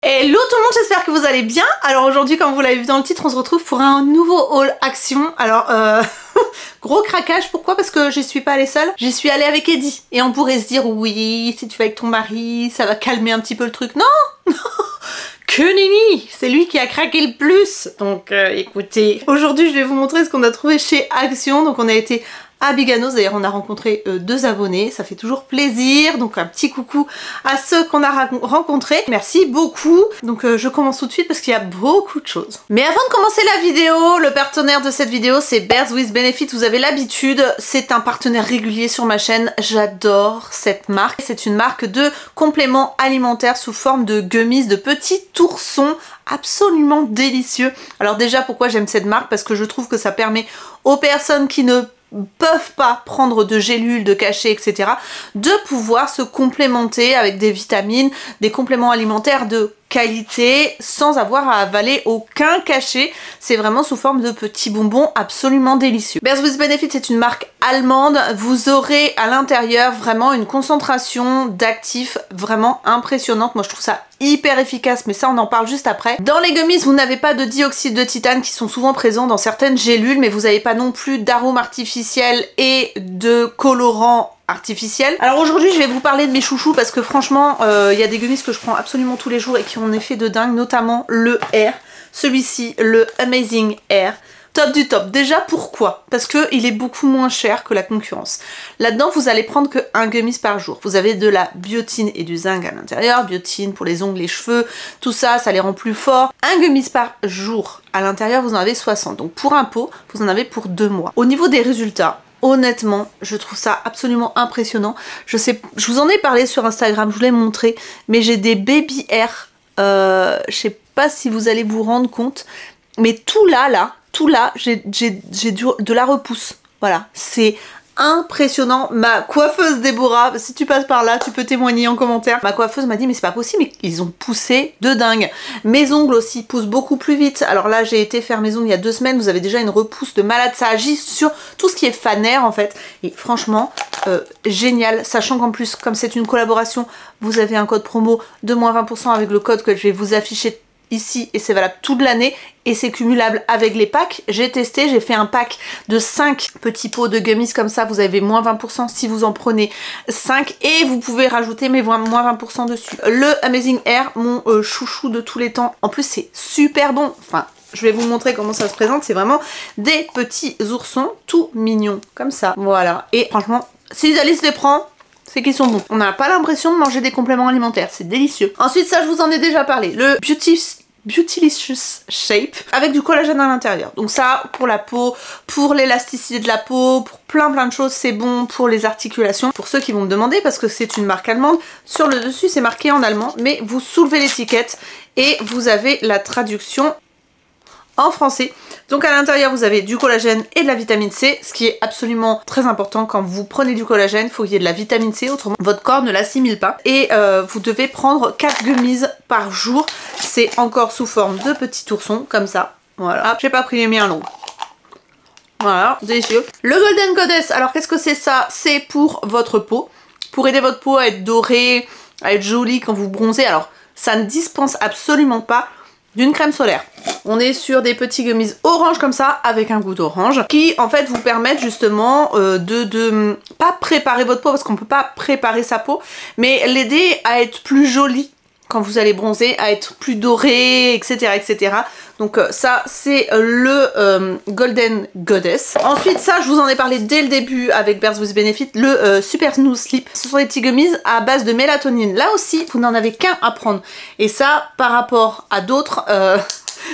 Hello tout le monde, j'espère que vous allez bien. Alors aujourd'hui, comme vous l'avez vu dans le titre, on se retrouve pour un nouveau haul action. Alors gros craquage, pourquoi? Parce que j'y suis pas allée seule, j'y suis allée avec Eddie. Et on pourrait se dire oui, si tu vas avec ton mari, ça va calmer un petit peu le truc. Non, non, que nenni, c'est lui qui a craqué le plus. Donc écoutez, aujourd'hui je vais vous montrer ce qu'on a trouvé chez Action. Donc on a été à Biganos, d'ailleurs on a rencontré deux abonnés, ça fait toujours plaisir, donc un petit coucou à ceux qu'on a rencontrés, merci beaucoup. Donc je commence tout de suite parce qu'il y a beaucoup de choses. Mais avant de commencer la vidéo, le partenaire de cette vidéo c'est Bears with Benefit, vous avez l'habitude, c'est un partenaire régulier sur ma chaîne, j'adore cette marque. C'est une marque de compléments alimentaires sous forme de gummies, de petits oursons absolument délicieux. Alors déjà pourquoi j'aime cette marque? Parce que je trouve que ça permet aux personnes qui ne peuvent pas prendre de gélules, de cachets, etc. de pouvoir se complémenter avec des vitamines, des compléments alimentaires de qualité sans avoir à avaler aucun cachet. C'est vraiment sous forme de petits bonbons absolument délicieux. Bears with Benefit, c'est une marque allemande. Vous aurez à l'intérieur vraiment une concentration d'actifs vraiment impressionnante. Moi je trouve ça hyper efficace, mais ça on en parle juste après. Dans les gummies, vous n'avez pas de dioxyde de titane qui sont souvent présents dans certaines gélules, mais vous n'avez pas non plus d'arômes artificiels et de colorants artificiels. Alors aujourd'hui je vais vous parler de mes chouchous parce que franchement il y a des gummies que je prends absolument tous les jours et qui ont un effet de dingue, notamment le Air, celui-ci, le Amazing Air. Top du top. Déjà pourquoi? Parce qu'il est beaucoup moins cher que la concurrence. Là-dedans vous allez prendre que un gummies par jour. Vous avez de la biotine et du zinc à l'intérieur. Biotine pour les ongles, les cheveux, tout ça, ça les rend plus forts. Un gummies par jour. À l'intérieur vous en avez 60. Donc pour un pot, vous en avez pour 2 mois. Au niveau des résultats, honnêtement, je trouve ça absolument impressionnant. Je vous en ai parlé sur Instagram, je vous l'ai montré, mais j'ai des baby air. Je sais pas si vous allez vous rendre compte, mais tout là, j'ai de la repousse. Voilà, c'est impressionnant. Ma coiffeuse Déborah, si tu passes par là, tu peux témoigner en commentaire. Ma coiffeuse m'a dit mais c'est pas possible, mais ils ont poussé de dingue. Mes ongles aussi poussent beaucoup plus vite. Alors là j'ai été faire mes ongles il y a 2 semaines, vous avez déjà une repousse de malade. Ça agit sur tout ce qui est fanaire en fait. Et franchement, génial. Sachant qu'en plus, comme c'est une collaboration, vous avez un code promo de moins 20% avec le code que je vais vous afficher ici et c'est valable toute l'année et c'est cumulable avec les packs. J'ai testé, j'ai fait un pack de 5 petits pots de gummies comme ça, vous avez moins 20% si vous en prenez 5 et vous pouvez rajouter mais moins 20% dessus. Le Amazing Air, mon chouchou de tous les temps. En plus c'est super bon, enfin je vais vous montrer comment ça se présente, c'est vraiment des petits oursons tout mignons comme ça, voilà. Et franchement, si Alice les prend, c'est qu'ils sont bons. On n'a pas l'impression de manger des compléments alimentaires, c'est délicieux. Ensuite, ça je vous en ai déjà parlé, le Beautylicious Shape avec du collagène à l'intérieur. Donc ça, pour la peau, pour l'élasticité de la peau, pour plein de choses, c'est bon pour les articulations. Pour ceux qui vont me demander, parce que c'est une marque allemande, sur le dessus c'est marqué en allemand, mais vous soulevez l'étiquette et vous avez la traduction en français. Donc à l'intérieur vous avez du collagène et de la vitamine C, ce qui est absolument très important. Quand vous prenez du collagène, il faut qu'il y ait de la vitamine C, autrement votre corps ne l'assimile pas. Et vous devez prendre 4 gummies par jour. C'est encore sous forme de petits oursons, comme ça. Voilà, j'ai pas pris les miens longs. Voilà, délicieux. Le Golden Goddess, alors qu'est-ce que c'est ça? C'est pour votre peau, pour aider votre peau à être dorée, à être jolie quand vous bronzez. Alors ça ne dispense absolument pas d'une crème solaire. On est sur des petits gummies orange comme ça, avec un goût d'orange, qui en fait vous permettent justement de pas préparer votre peau, parce qu'on peut pas préparer sa peau, mais l'aider à être plus jolie quand vous allez bronzer, à être plus doré, etc. etc. Donc ça c'est le Golden Goddess. Ensuite ça je vous en ai parlé dès le début avec Bears with Benefit, le Super Snooze Sleep. Ce sont des petits gummies à base de mélatonine. Là aussi vous n'en avez qu'un à prendre. Et ça par rapport à d'autres,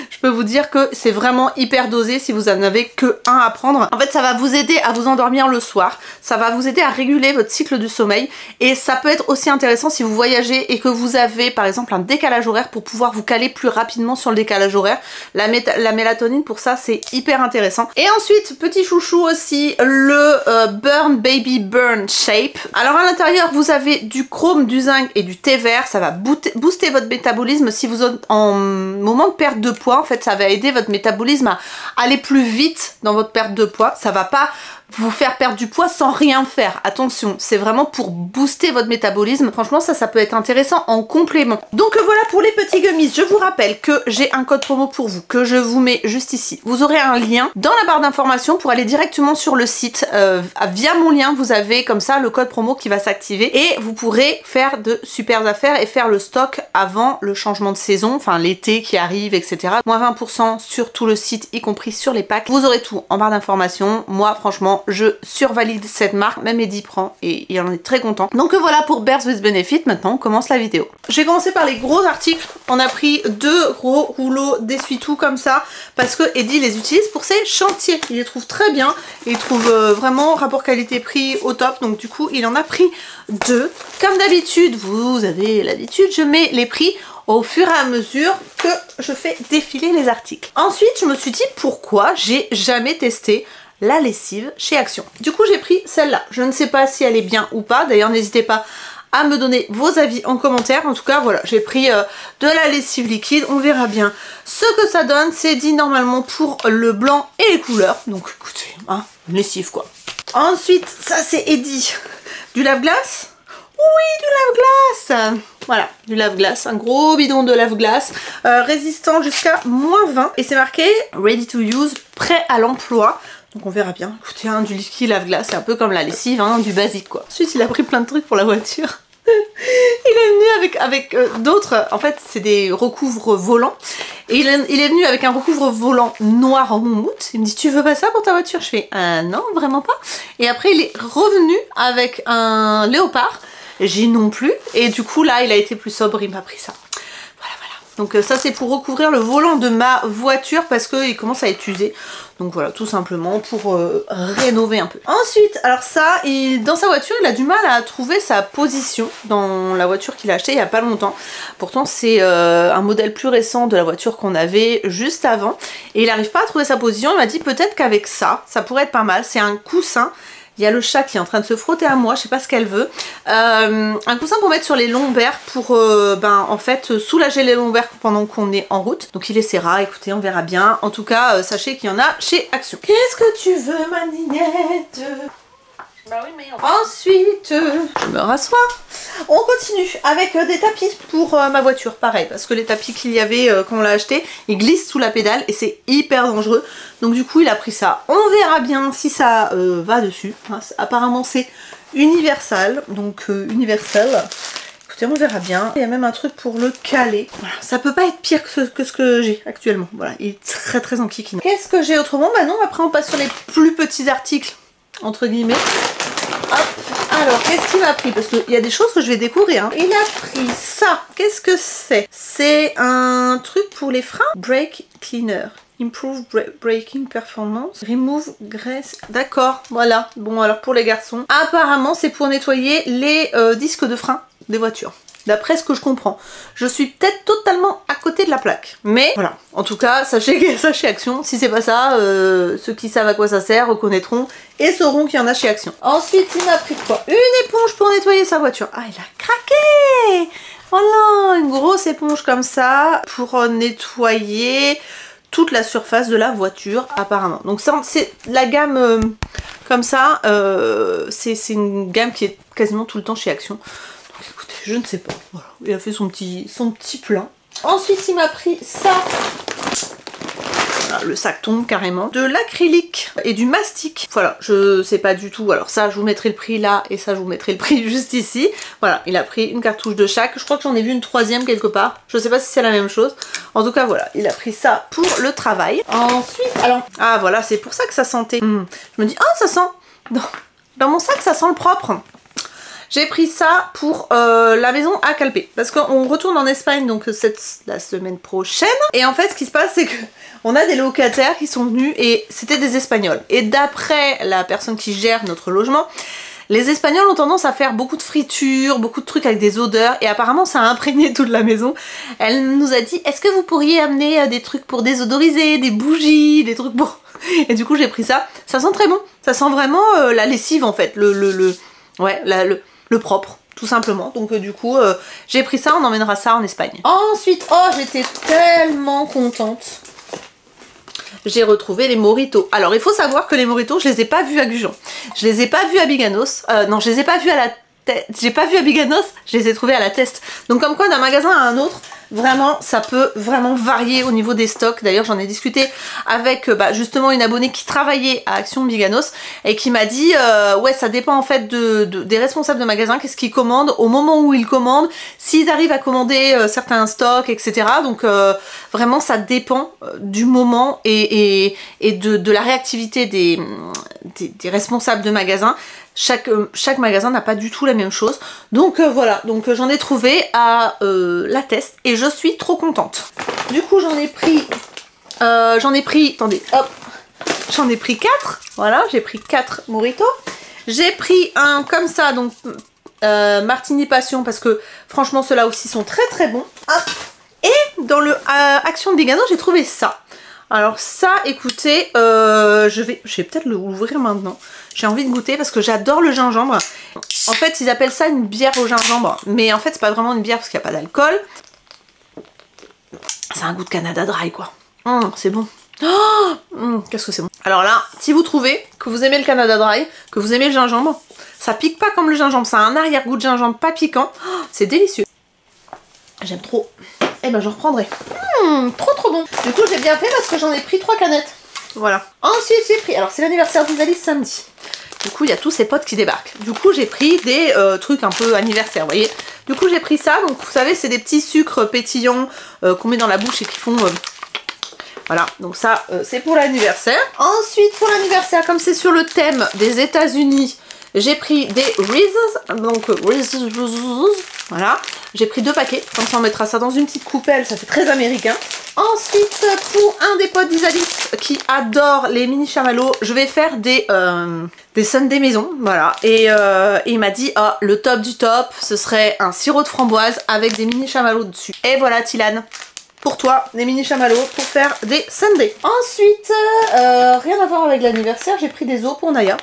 je peux vous dire que c'est vraiment hyper dosé si vous en avez que un à prendre. En fait ça va vous aider à vous endormir le soir, ça va vous aider à réguler votre cycle du sommeil et ça peut être aussi intéressant si vous voyagez et que vous avez par exemple un décalage horaire pour pouvoir vous caler plus rapidement sur le décalage horaire. La mélatonine pour ça c'est hyper intéressant. Et ensuite petit chouchou aussi, le Burn Baby Burn Shape. Alors à l'intérieur vous avez du chrome, du zinc et du thé vert, ça va booster votre métabolisme si vous êtes en moment de perte de poids. fait ça va aider votre métabolisme à aller plus vite dans votre perte de poids. Ça va pas vous faire perdre du poids sans rien faire. Attention, c'est vraiment pour booster votre métabolisme. Franchement, ça peut être intéressant en complément. Donc voilà pour les petits gummies. Je vous rappelle que j'ai un code promo pour vous, que je vous mets juste ici. Vous aurez un lien dans la barre d'informations pour aller directement sur le site. Via mon lien, vous avez comme ça le code promo qui va s'activer et vous pourrez faire de super affaires et faire le stock avant le changement de saison, enfin l'été qui arrive, etc. Moins 20% sur tout le site, y compris sur les packs. Vous aurez tout en barre d'informations. Moi, franchement, je survalide cette marque, même Eddie prend et il en est très content. Donc voilà pour Bears with Benefit. Maintenant on commence la vidéo. Je vais commencer par les gros articles. On a pris 2 gros rouleaux d'essuie-tout comme ça parce que Eddie les utilise pour ses chantiers. Il les trouve très bien et il trouve vraiment rapport qualité-prix au top, donc du coup il en a pris 2. Comme d'habitude, vous avez l'habitude, je mets les prix au fur et à mesure que je fais défiler les articles. Ensuite je me suis dit pourquoi j'ai jamais testé la lessive chez Action. Du coup j'ai pris celle-là. Je ne sais pas si elle est bien ou pas. D'ailleurs n'hésitez pas à me donner vos avis en commentaire. En tout cas voilà, j'ai pris de la lessive liquide. On verra bien ce que ça donne. C'est dit normalement pour le blanc et les couleurs. Donc écoutez, hein, une lessive quoi. Ensuite ça c'est Eddie. Du lave-glace. Oui, du lave-glace. Voilà, du lave-glace, un gros bidon de lave-glace, résistant jusqu'à -20. Et c'est marqué Ready to use, prêt à l'emploi. Donc on verra bien. Écoutez, hein, du liquide lave-glace, c'est un peu comme la lessive, hein, du basique quoi. Ensuite il a pris plein de trucs pour la voiture. Il est venu avec d'autres, en fait c'est des recouvres volants. Et il est venu avec un recouvre volant noir en moumoute. Il me dit tu veux pas ça pour ta voiture? Je fais non vraiment pas. Et après il est revenu avec un léopard. J'ai non plus. Et du coup là il a été plus sobre, il m'a pris ça. Donc ça c'est pour recouvrir le volant de ma voiture parce qu'il commence à être usé. Donc voilà, tout simplement pour rénover un peu. Ensuite, alors ça, dans sa voiture, il a du mal à trouver sa position dans la voiture qu'il a achetée il n'y a pas longtemps. Pourtant c'est un modèle plus récent de la voiture qu'on avait juste avant. Et il n'arrive pas à trouver sa position. Il m'a dit peut-être qu'avec ça pourrait être pas mal. C'est un coussin. Il y a le chat qui est en train de se frotter à moi, je sais pas ce qu'elle veut. Un coussin pour mettre sur les lombaires pour en fait soulager les lombaires pendant qu'on est en route. Donc il essaiera, écoutez, on verra bien. En tout cas, sachez qu'il y en a chez Action. Qu'est-ce que tu veux ma nignette? Bah oui, mais ensuite, je me rassois. On continue avec des tapis pour ma voiture, pareil, parce que les tapis qu'il y avait quand on l'a acheté, ils glissent sous la pédale et c'est hyper dangereux. Donc du coup, il a pris ça. On verra bien si ça va dessus. Hein, apparemment, c'est universal, donc universel. Écoutez, on verra bien. Il y a même un truc pour le caler. Voilà, ça peut pas être pire que ce que j'ai actuellement. Voilà, il est très très enquiquinant. Qu'est-ce que j'ai autrement? Bah non, après on passe sur les plus petits articles. Entre guillemets. Hop. Alors, qu'est-ce qu'il m'a pris? Parce qu'il y a des choses que je vais découvrir. Hein. Il a pris ça. Qu'est-ce que c'est? C'est un truc pour les freins. Brake cleaner. Improve braking performance. Remove grease. D'accord, voilà. Bon, alors pour les garçons, apparemment c'est pour nettoyer les disques de frein des voitures. D'après ce que je comprends. Je suis peut-être totalement à côté de la plaque. Mais voilà. En tout cas, sachez Action. Si c'est pas ça, ceux qui savent à quoi ça sert reconnaîtront et sauront qu'il y en a chez Action. Ensuite, il m'a pris quoi? Une éponge pour nettoyer sa voiture. Ah, il a craqué! Voilà, une grosse éponge comme ça pour nettoyer toute la surface de la voiture apparemment. Donc ça, c'est la gamme comme ça. C'est une gamme qui est quasiment tout le temps chez Action. Écoutez, je ne sais pas. Voilà, il a fait son petit plein. Ensuite, il m'a pris ça. Voilà, le sac tombe carrément. De l'acrylique et du mastic. Voilà, je sais pas du tout. Alors ça, je vous mettrai le prix là et ça, je vous mettrai le prix juste ici. Voilà, il a pris une cartouche de chaque. Je crois que j'en ai vu une troisième quelque part. Je sais pas si c'est la même chose. En tout cas, voilà, il a pris ça pour le travail. Ensuite, alors... Ah, voilà, c'est pour ça que ça sentait. Je me dis, ah, ça sent... Dans mon sac, ça sent le propre. J'ai pris ça pour la maison à Calpe parce qu'on retourne en Espagne donc la semaine prochaine et en fait ce qui se passe c'est que on a des locataires qui sont venus et c'était des Espagnols et d'après la personne qui gère notre logement, les Espagnols ont tendance à faire beaucoup de fritures, beaucoup de trucs avec des odeurs et apparemment ça a imprégné toute la maison. Elle nous a dit est-ce que vous pourriez amener des trucs pour désodoriser, des bougies, des trucs pour... Et du coup j'ai pris ça, ça sent très bon, ça sent vraiment la lessive en fait, le propre, tout simplement. Donc du coup, j'ai pris ça, on emmènera ça en Espagne. Ensuite, oh, j'étais tellement contente. j'ai retrouvé les Moritos. Alors il faut savoir que les Moritos, je les ai pas vus à Gujan. Je les ai pas vus à Biganos. Non, je les ai pas vus à la j'ai pas vu à Biganos, je les ai trouvés à la Test. Donc comme quoi d'un magasin à un autre, vraiment ça peut vraiment varier au niveau des stocks. D'ailleurs j'en ai discuté avec justement une abonnée qui travaillait à Action Biganos et qui m'a dit ouais ça dépend en fait des responsables de magasin, qu'est-ce qu'ils commandent, au moment où ils commandent, s'ils arrivent à commander certains stocks, etc. Donc vraiment ça dépend du moment et de la réactivité des responsables de magasin. Chaque magasin n'a pas du tout la même chose. Donc voilà, donc j'en ai trouvé à la Test et je suis trop contente. Du coup j'en ai pris, attendez, hop, j'en ai pris 4. Voilà, j'ai pris 4 Moritos. J'ai pris un comme ça, donc Martini Passion, parce que franchement ceux-là aussi sont très très bons. Hop. Et dans le Action Biganos, j'ai trouvé ça. Alors ça, écoutez, je vais peut-être l'ouvrir maintenant. J'ai envie de goûter parce que j'adore le gingembre. En fait, ils appellent ça une bière au gingembre. Mais en fait, c'est pas vraiment une bière parce qu'il n'y a pas d'alcool. C'est un goût de Canada Dry, quoi. C'est bon. Qu'est-ce que c'est bon. Alors là, si vous trouvez que vous aimez le Canada Dry, que vous aimez le gingembre, ça pique pas comme le gingembre. Ça a un arrière-goût de gingembre pas piquant. C'est délicieux. J'aime trop. Eh ben, j'en reprendrai. Trop bon. Du coup, j'ai bien fait parce que j'en ai pris 3 canettes. Voilà. Ensuite, j'ai pris... Alors, c'est l'anniversaire d'Isalis samedi. Du coup, il y a tous ses potes qui débarquent. Du coup, j'ai pris des trucs un peu anniversaire, vous voyez. Du coup, j'ai pris ça. Donc, vous savez, c'est des petits sucres pétillants qu'on met dans la bouche et qui font... Voilà. Donc ça, c'est pour l'anniversaire. Ensuite, pour l'anniversaire, comme c'est sur le thème des États-Unis, j'ai pris des Reese's. Donc, Reese's. Voilà. J'ai pris 2 paquets. Comme ça, on mettra ça dans une petite coupelle. Ça fait très américain. Ensuite, pour un des potes d'Isalis qui adore les mini chamallows, je vais faire des sundaes maison, voilà. Et il m'a dit, ah, le top du top, ce serait un sirop de framboise avec des mini chamallows dessus. Et voilà, Tilane, pour toi, des mini chamallows pour faire des sundaes. Ensuite, rien à voir avec l'anniversaire, j'ai pris des os pour Naya.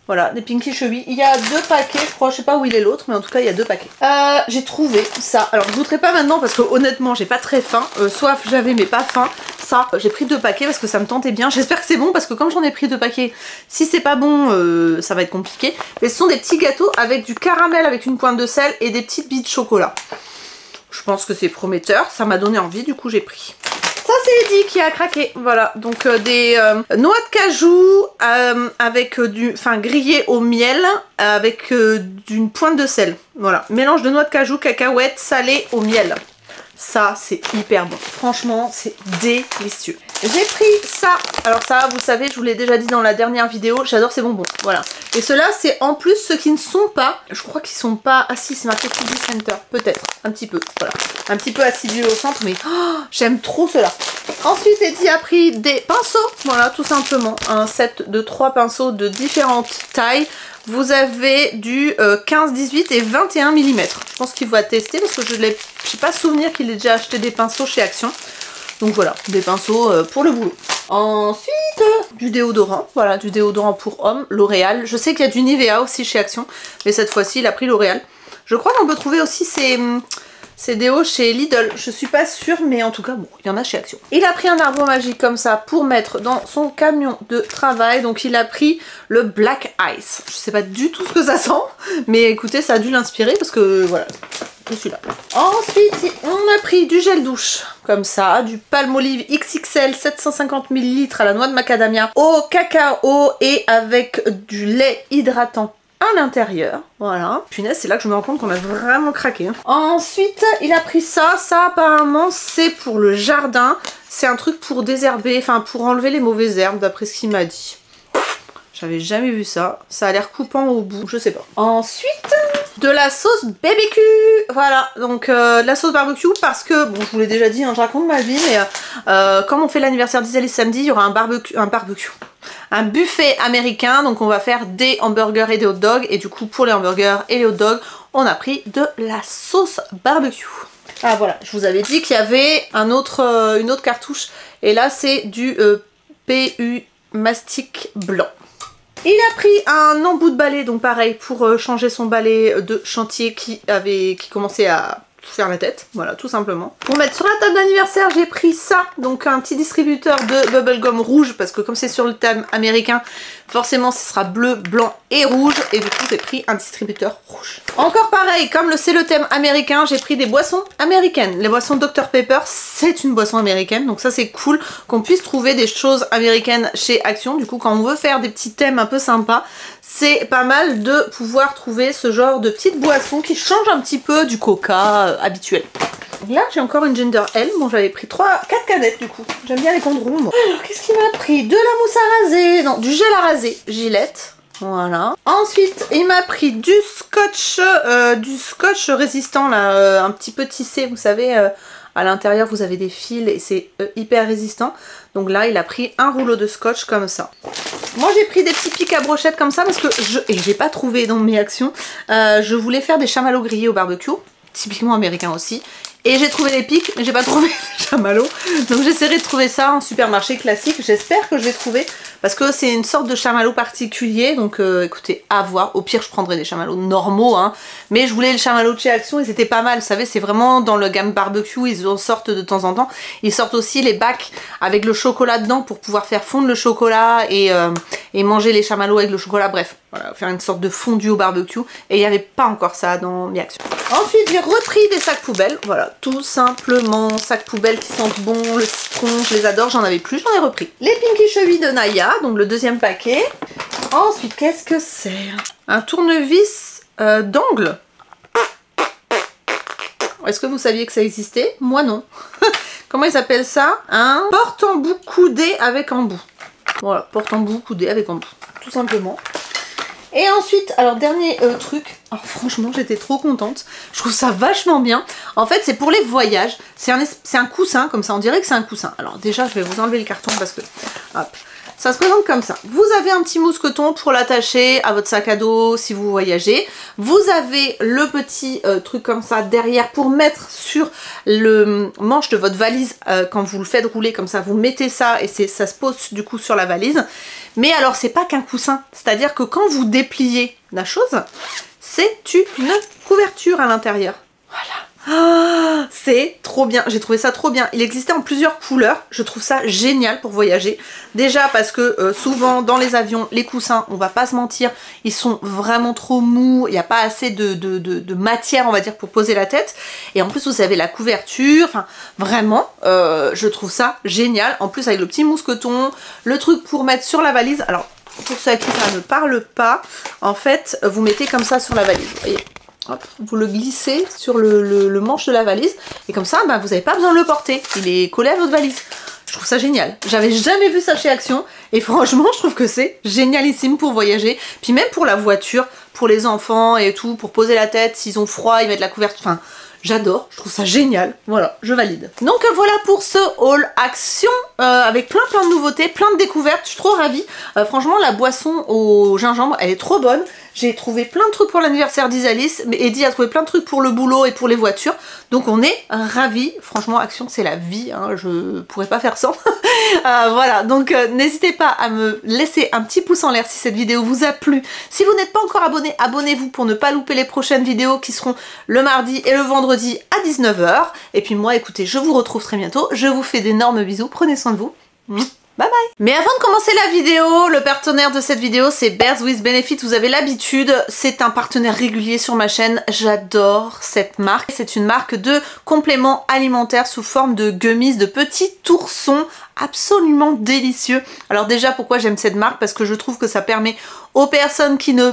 Voilà, des Pinky Chewy. Il y a 2 paquets, je crois, je sais pas où il est l'autre, mais en tout cas, il y a 2 paquets. J'ai trouvé ça. Alors, je goûterai pas maintenant parce que honnêtement, j'ai pas très faim. Soif, j'avais, mais pas faim. Ça, j'ai pris 2 paquets parce que ça me tentait bien. J'espère que c'est bon parce que comme j'en ai pris 2 paquets, si c'est pas bon, ça va être compliqué. Mais ce sont des petits gâteaux avec du caramel, avec une pointe de sel et des petites billes de chocolat. Je pense que c'est prometteur. Ça m'a donné envie, du coup, j'ai pris. Ça c'est Eddie qui a craqué, voilà, donc des noix de cajou avec grillées au miel avec d'une pointe de sel, voilà, mélange de noix de cajou, cacahuètes, salées au miel. Ça c'est hyper bon, franchement c'est délicieux. J'ai pris ça, alors ça vous savez, je vous l'ai déjà dit dans la dernière vidéo, j'adore ces bonbons, voilà. Et ceux-là c'est en plus ceux qui ne sont pas, je crois qu'ils sont pas, ah si c'est marqué Foodie Center, peut-être, un petit peu, voilà. Un petit peu acidulé au centre, mais oh, j'aime trop ceux-là. Ensuite Eddie a pris des pinceaux, voilà tout simplement, un set de 3 pinceaux de différentes tailles. Vous avez du 15, 18 et 21 mm. Je pense qu'il va tester parce que je n'ai pas souvenir qu'il ait déjà acheté des pinceaux chez Action. Donc voilà, des pinceaux pour le boulot. Ensuite, du déodorant. Voilà, du déodorant pour hommes, L'Oréal. Je sais qu'il y a du Nivea aussi chez Action, mais cette fois-ci, il a pris L'Oréal. Je crois qu'on peut trouver aussi ces déos chez Lidl. Je suis pas sûre, mais en tout cas, bon, il y en a chez Action. Il a pris un arbre magique comme ça pour mettre dans son camion de travail. Donc il a pris le Black Ice. Je sais pas du tout ce que ça sent, mais écoutez, ça a dû l'inspirer parce que voilà. Celui-là. Ensuite, on a pris du gel douche, comme ça, du Palmolive XXL 750 ml à la noix de macadamia, au cacao et avec du lait hydratant à l'intérieur. Voilà. Punaise, c'est là que je me rends compte qu'on a vraiment craqué. Ensuite, il a pris ça. Ça, apparemment, c'est pour le jardin. C'est un truc pour désherber, enfin, pour enlever les mauvaises herbes, d'après ce qu'il m'a dit. J'avais jamais vu ça. Ça a l'air coupant au bout, je sais pas. Ensuite, de la sauce BBQ. Voilà, donc de la sauce barbecue parce que, bon, je vous l'ai déjà dit, hein, je raconte ma vie, mais comme on fait l'anniversaire d'Isalis samedi, il y aura un buffet américain, donc on va faire des hamburgers et des hot dogs, et du coup, pour les hamburgers et les hot dogs, on a pris de la sauce barbecue. Ah voilà, je vous avais dit qu'il y avait une autre cartouche, et là, c'est du PU Mastic blanc. Il a pris un embout de balai, donc pareil, pour changer son balai de chantier qui commençait à faire la tête, voilà, tout simplement. Pour mettre sur la table d'anniversaire, j'ai pris ça, donc un petit distributeur de bubblegum rouge, parce que comme c'est sur le thème américain, forcément ce sera bleu, blanc et rouge, et du coup j'ai pris un distributeur rouge. Encore pareil, comme c'est le thème américain, j'ai pris des boissons américaines. Les boissons Dr Pepper, c'est une boisson américaine, donc ça c'est cool qu'on puisse trouver des choses américaines chez Action. Du coup, quand on veut faire des petits thèmes un peu sympas, c'est pas mal de pouvoir trouver ce genre de petites boissons qui changent un petit peu du coca habituel. Là, j'ai encore une Ginger Ale. Bon, j'avais pris 4 canettes du coup. J'aime bien les condrons, moi. Alors, qu'est-ce qu'il m'a pris? De la mousse à raser. Non, du gel à raser. Gillette. Voilà. Ensuite, il m'a pris du scotch résistant, là, un petit peu tissé, vous savez. À l'intérieur, vous avez des fils et c'est hyper résistant. Donc là, il a pris un rouleau de scotch comme ça. Moi, j'ai pris des petits pics à brochettes comme ça parce que j'ai pas trouvé dans mes actions. Je voulais faire des chamallows grillés au barbecue, typiquement américain aussi. Et j'ai trouvé les pics, mais j'ai pas trouvé les chamallows. Donc j'essaierai de trouver ça en supermarché classique. J'espère que je vais trouver parce que c'est une sorte de chamallow particulier. Donc écoutez, à voir. Au pire, je prendrai des chamallows normaux. Hein. Mais je voulais le chamallow de chez Action et c'était pas mal. Vous savez, c'est vraiment dans le gamme barbecue. Ils en sortent de temps en temps. Ils sortent aussi les bacs avec le chocolat dedans pour pouvoir faire fondre le chocolat et manger les chamallows avec le chocolat. Bref, voilà, faire une sorte de fondu au barbecue. Et il n'y avait pas encore ça dans mes actions. Ensuite, j'ai repris des sacs poubelles. Voilà. Tout simplement, sacs poubelles qui sentent bon, le citron, je les adore, j'en avais plus, j'en ai repris. Les Pinky Chevilles de Naya, donc le deuxième paquet. Ensuite, qu'est-ce que c'est? Un tournevis d'angle. Est-ce que vous saviez que ça existait? Moi non. Comment ils appellent ça? Un porte-embout coudé avec embout. Voilà, porte-embout coudé avec embout, tout simplement. Et ensuite, alors dernier truc, alors franchement j'étais trop contente, je trouve ça vachement bien. En fait c'est pour les voyages, c'est un coussin comme ça, on dirait que c'est un coussin. Alors déjà je vais vous enlever le carton parce que, hop, ça se présente comme ça. Vous avez un petit mousqueton pour l'attacher à votre sac à dos si vous voyagez. Vous avez le petit truc comme ça derrière pour mettre sur le manche de votre valise quand vous le faites rouler comme ça. Vous mettez ça et ça se pose du coup sur la valise. Mais alors c'est pas qu'un coussin, c'est-à-dire que quand vous dépliez la chose, c'est une couverture à l'intérieur. Voilà. Ah, c'est trop bien, j'ai trouvé ça trop bien. Il existait en plusieurs couleurs, je trouve ça génial pour voyager. Déjà parce que souvent dans les avions, les coussins, on va pas se mentir, ils sont vraiment trop mous, il n'y a pas assez de matière on va dire pour poser la tête. Et en plus vous avez la couverture, enfin vraiment, je trouve ça génial. En plus avec le petit mousqueton, le truc pour mettre sur la valise, alors pour ceux à qui ça ne parle pas, en fait vous mettez comme ça sur la valise, vous voyez. Hop, vous le glissez sur le manche de la valise et comme ça bah, vous n'avez pas besoin de le porter, il est collé à votre valise. Je trouve ça génial, j'avais jamais vu ça chez Action et franchement je trouve que c'est génialissime pour voyager, puis même pour la voiture, pour les enfants et tout, pour poser la tête, s'ils ont froid, ils mettent la couverture, enfin j'adore, je trouve ça génial, voilà, je valide. Donc voilà pour ce haul Action avec plein de nouveautés, plein de découvertes, je suis trop ravie. Franchement la boisson au gingembre elle est trop bonne. J'ai trouvé plein de trucs pour l'anniversaire d'Isalis, mais Eddie a trouvé plein de trucs pour le boulot et pour les voitures. Donc on est ravis. Franchement, Action, c'est la vie. Hein. Je pourrais pas faire sans. Voilà, donc n'hésitez pas à me laisser un petit pouce en l'air si cette vidéo vous a plu. Si vous n'êtes pas encore abonné, abonnez-vous pour ne pas louper les prochaines vidéos qui seront le mardi et le vendredi à 19 h. Et puis moi, écoutez, je vous retrouve très bientôt. Je vous fais d'énormes bisous. Prenez soin de vous. Bye bye. Mais avant de commencer la vidéo, le partenaire de cette vidéo c'est Bears with Benefit, vous avez l'habitude, c'est un partenaire régulier sur ma chaîne, j'adore cette marque. C'est une marque de compléments alimentaires sous forme de gummies, de petits oursons absolument délicieux. Alors déjà pourquoi j'aime cette marque? Parce que je trouve que ça permet aux personnes qui ne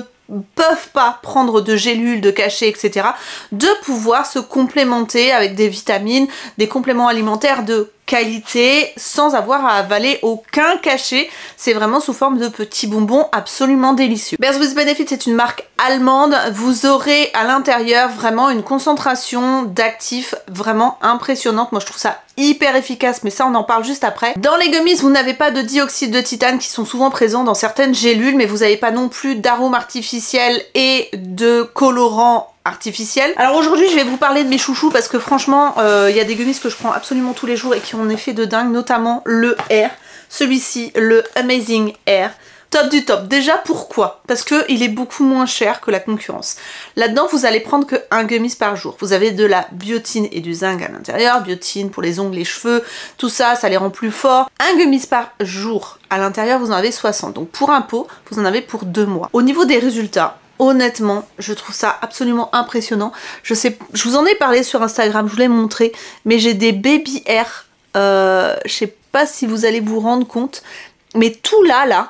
peuvent pas prendre de gélules, de cachets, etc. de pouvoir se complémenter avec des vitamines, des compléments alimentaires de qualité sans avoir à avaler aucun cachet. C'est vraiment sous forme de petits bonbons absolument délicieux. Bears with Benefit c'est une marque allemande. Vous aurez à l'intérieur vraiment une concentration d'actifs vraiment impressionnante. Moi je trouve ça hyper efficace, mais ça on en parle juste après. Dans les gummies vous n'avez pas de dioxyde de titane qui sont souvent présents dans certaines gélules, mais vous n'avez pas non plus d'arômes artificiels et de colorants artificielle. Alors aujourd'hui je vais vous parler de mes chouchous parce que franchement il y a des gummies que je prends absolument tous les jours et qui ont un effet de dingue, notamment le Air, celui-ci, le Amazing Air. top du top. Déjà pourquoi? Parce que il est beaucoup moins cher que la concurrence. Là-dedans vous allez prendre que un gummies par jour. Vous avez de la biotine et du zinc à l'intérieur. Biotine pour les ongles, les cheveux, tout ça, ça les rend plus forts. Un gummies par jour. À l'intérieur vous en avez 60. Donc pour un pot, vous en avez pour 2 mois. Au niveau des résultats, honnêtement, je trouve ça absolument impressionnant. Je vous en ai parlé sur Instagram, je vous l'ai montré, mais j'ai des baby hair. Je sais pas si vous allez vous rendre compte, mais tout là,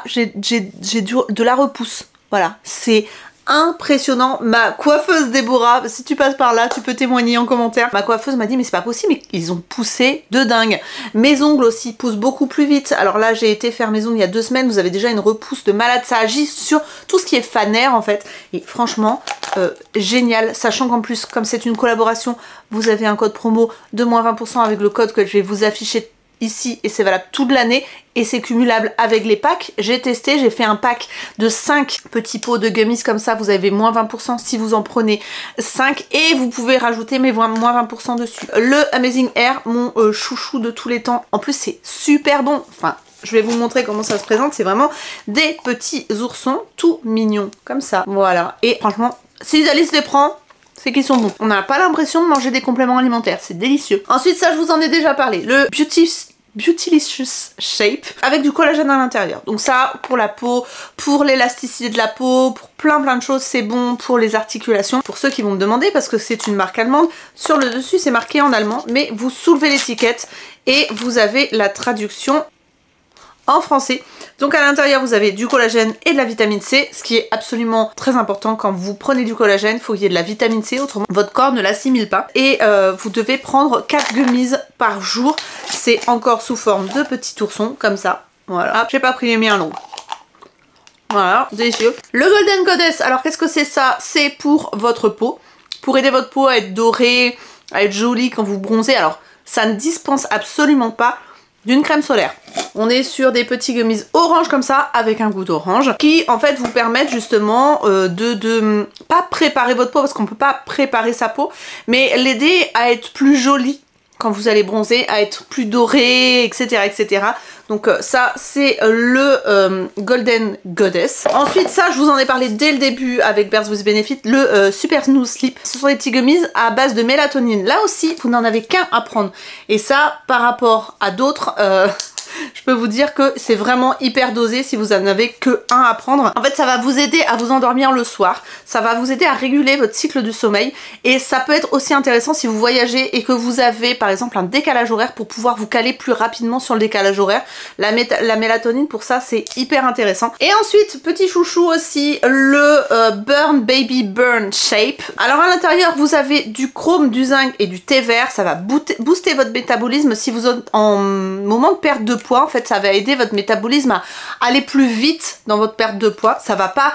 j'ai de la repousse. Voilà, c'est impressionnant. Ma coiffeuse Déborah, si tu passes par là, tu peux témoigner en commentaire. Ma coiffeuse m'a dit mais c'est pas possible, mais ils ont poussé de dingue. Mes ongles aussi poussent beaucoup plus vite. Alors là j'ai été faire mes ongles il y a 2 semaines, vous avez déjà une repousse de malade. Ça agit sur tout ce qui est fanaire en fait. Et franchement, génial. Sachant qu'en plus, comme c'est une collaboration, vous avez un code promo de moins 20% avec le code que je vais vous afficher ici et c'est valable toute l'année et c'est cumulable avec les packs. J'ai testé, j'ai fait un pack de 5 petits pots de gummies comme ça, vous avez moins 20% si vous en prenez 5 et vous pouvez rajouter mais moins 20% dessus. Le Amazing Air, mon chouchou de tous les temps, en plus c'est super bon, enfin je vais vous montrer comment ça se présente, c'est vraiment des petits oursons tout mignons comme ça, voilà. Et franchement, si Alice les prend, c'est qu'ils sont bons. On n'a pas l'impression de manger des compléments alimentaires, c'est délicieux. Ensuite, ça je vous en ai déjà parlé, le Beautylicious Shape avec du collagène à l'intérieur. Donc ça, pour la peau, pour l'élasticité de la peau, pour plein de choses, c'est bon pour les articulations. Pour ceux qui vont me demander, parce que c'est une marque allemande, sur le dessus c'est marqué en allemand, mais vous soulevez l'étiquette et vous avez la traduction en français. Donc à l'intérieur vous avez du collagène et de la vitamine C, ce qui est absolument très important quand vous prenez du collagène, il faut qu'il y ait de la vitamine C, autrement votre corps ne l'assimile pas. Et vous devez prendre 4 gummies par jour, c'est encore sous forme de petits oursons, comme ça. Voilà, j'ai pas pris les miens longs. Voilà, délicieux. Le Golden Goddess, alors qu'est-ce que c'est ça? C'est pour votre peau, pour aider votre peau à être dorée, à être jolie quand vous bronzez. Alors ça ne dispense absolument pas d'une crème solaire. On est sur des petits gummies orange comme ça, avec un goût d'orange, qui en fait vous permettent justement de pas préparer votre peau, parce qu'on peut pas préparer sa peau, mais l'aider à être plus jolie quand vous allez bronzer, à être plus doré, etc. etc. Donc ça c'est le Golden Goddess. Ensuite ça je vous en ai parlé dès le début avec Bare with Benefit, le Super Smooth Sleep. Ce sont des petits gummies à base de mélatonine. Là aussi vous n'en avez qu'un à prendre. Et ça par rapport à d'autres, je peux vous dire que c'est vraiment hyper dosé si vous en avez que un à prendre. En fait ça va vous aider à vous endormir le soir, ça va vous aider à réguler votre cycle du sommeil et ça peut être aussi intéressant si vous voyagez et que vous avez par exemple un décalage horaire pour pouvoir vous caler plus rapidement sur le décalage horaire. La mélatonine pour ça c'est hyper intéressant. Et ensuite petit chouchou aussi, le Burn Baby Burn Shape. Alors à l'intérieur vous avez du chrome, du zinc et du thé vert, ça va booster votre métabolisme si vous êtes en moment de perte de poids. En fait ça va aider votre métabolisme à aller plus vite dans votre perte de poids. Ça va pas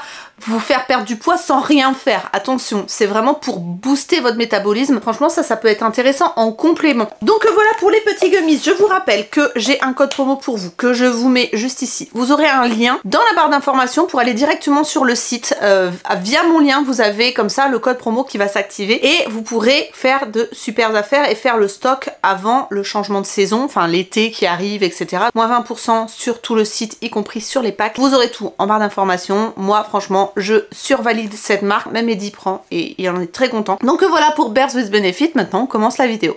vous faire perdre du poids sans rien faire, attention, c'est vraiment pour booster votre métabolisme. Franchement ça peut être intéressant en complément. Donc voilà pour les petits gummies. Je vous rappelle que j'ai un code promo pour vous que je vous mets juste ici. Vous aurez un lien dans la barre d'informations pour aller directement sur le site. Via mon lien vous avez comme ça le code promo qui va s'activer et vous pourrez faire de super affaires et faire le stock avant le changement de saison, enfin l'été qui arrive, etc. Moins 20% sur tout le site, y compris sur les packs. Vous aurez tout en barre d'informations. Moi franchement je survalide cette marque, même Eddie prend et il en est très content. Donc voilà pour Bare with Benefit. Maintenant on commence la vidéo.